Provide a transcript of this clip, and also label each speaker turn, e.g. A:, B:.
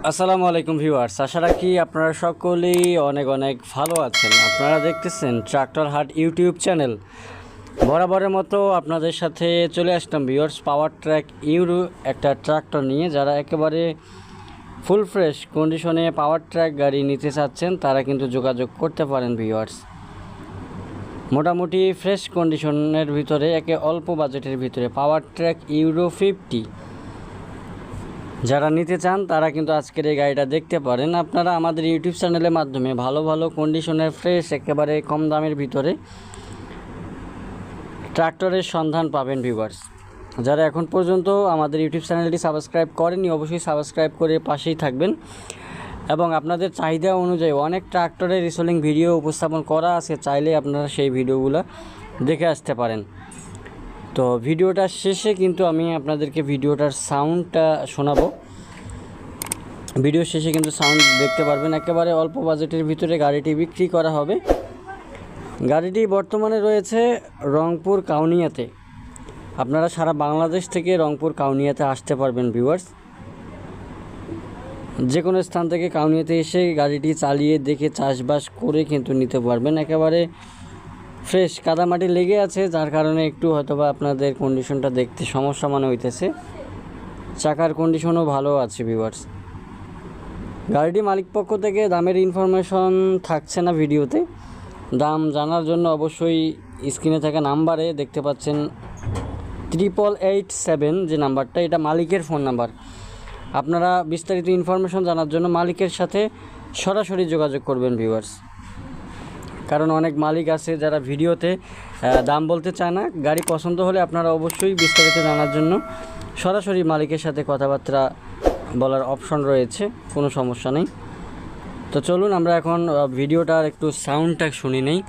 A: আসসালামু আলাইকুম ভিউয়ার্স, আশা রাখি আপনারা সকলেই অনেক অনেক ভালো আছেন। আপনারা দেখতেছেন ট্রাক্টর হাট ইউটিউব চ্যানেল। বরাবরের মতো আপনাদের সাথে চলে আসলাম ভিউয়ার্স, পাওয়ার ট্র্যাক ইউরো একটা ট্রাক্টর নিয়ে। যারা একেবারে ফুল ফ্রেশ কন্ডিশনে পাওয়ার ট্র্যাক গাড়ি নিতে চাচ্ছেন তারা কিন্তু যোগাযোগ করতে পারেন ভিউয়ার্স। মোটামুটি ফ্রেশ কন্ডিশনের ভিতরে অল্প বাজেটের ভিতরে পাওয়ার ট্র্যাক ইউরো 50 যারা নিতে চান তারা কিন্তু আজকের এই গাড়িটা দেখতে পারেন। আপনারা আমাদের ইউটিউব চ্যানেলের মাধ্যমে ভালো ভালো কন্ডিশনের ফ্রেশ একেবারে কম দামের ভিতরে ট্রাক্টরের সন্ধান পাবেন ভিউয়ার্স। যারা এখন পর্যন্ত আমাদের ইউটিউব চ্যানেলটি সাবস্ক্রাইব করেননি অবশ্যই সাবস্ক্রাইব করে পাশেই থাকবেন, এবং আপনাদের চাহিদা অনুযায়ী অনেক ট্রাক্টরের রিসোলিং ভিডিও উপস্থাপন করা আছে, চাইলে আপনারা সেই ভিডিওগুলো দেখে আসতে পারেন। তো ভিডিওটার শেষে কিন্তু আমি আপনাদেরকে ভিডিওটার সাউন্ডটা শোনাবো। ভিডিওর শেষে কিন্তু সাউন্ড দেখতে পারবেন। একেবারে অল্প বাজেটের ভিতরে গাড়িটি বিক্রি করা হবে। গাড়িটি বর্তমানে রয়েছে রংপুর কাউনিয়াতে। আপনারা সারা বাংলাদেশ থেকে রংপুর কাউনিয়াতে আসতে পারবেন ভিউয়ার্স। যে কোনো স্থান থেকে কাউনিয়াতে এসে গাড়িটি চালিয়ে দেখে চাষবাস করে কিন্তু নিতে পারবেন। একেবারে ফ্রেশ, কাদামাটি লেগে আছে যার কারণে একটু হয়তোবা আপনাদের কন্ডিশনটা দেখতে সমস্যা মনে হইতেছে। চাকার কন্ডিশনও ভালো আছে ভিউয়ার্স। গাড়িটি মালিক পক্ষ থেকে দামের ইনফরমেশন থাকছে না ভিডিওতে। দাম জানার জন্য অবশ্যই স্ক্রিনে থাকা নাম্বারে দেখতে পাচ্ছেন 8887 যে নাম্বারটা, এটা মালিকের ফোন নাম্বার। আপনারা বিস্তারিত ইনফরমেশন জানার জন্য মালিকের সাথে সরাসরি যোগাযোগ করবেন ভিউয়ার্স। কারণ অনেক মালিক আছে যারা ভিডিওতে দাম বলতে চায় না। গাড়ি পছন্দ হলে আপনারা অবশ্যই বিস্তারিত জানার জন্য সরাসরি মালিকের সাথে কথাবার্তা বলার অপশন রয়েছে, কোনো সমস্যা নেই। তো চলুন আমরা এখন ভিডিওটার একটু সাউন্ডটা শুনি নেই।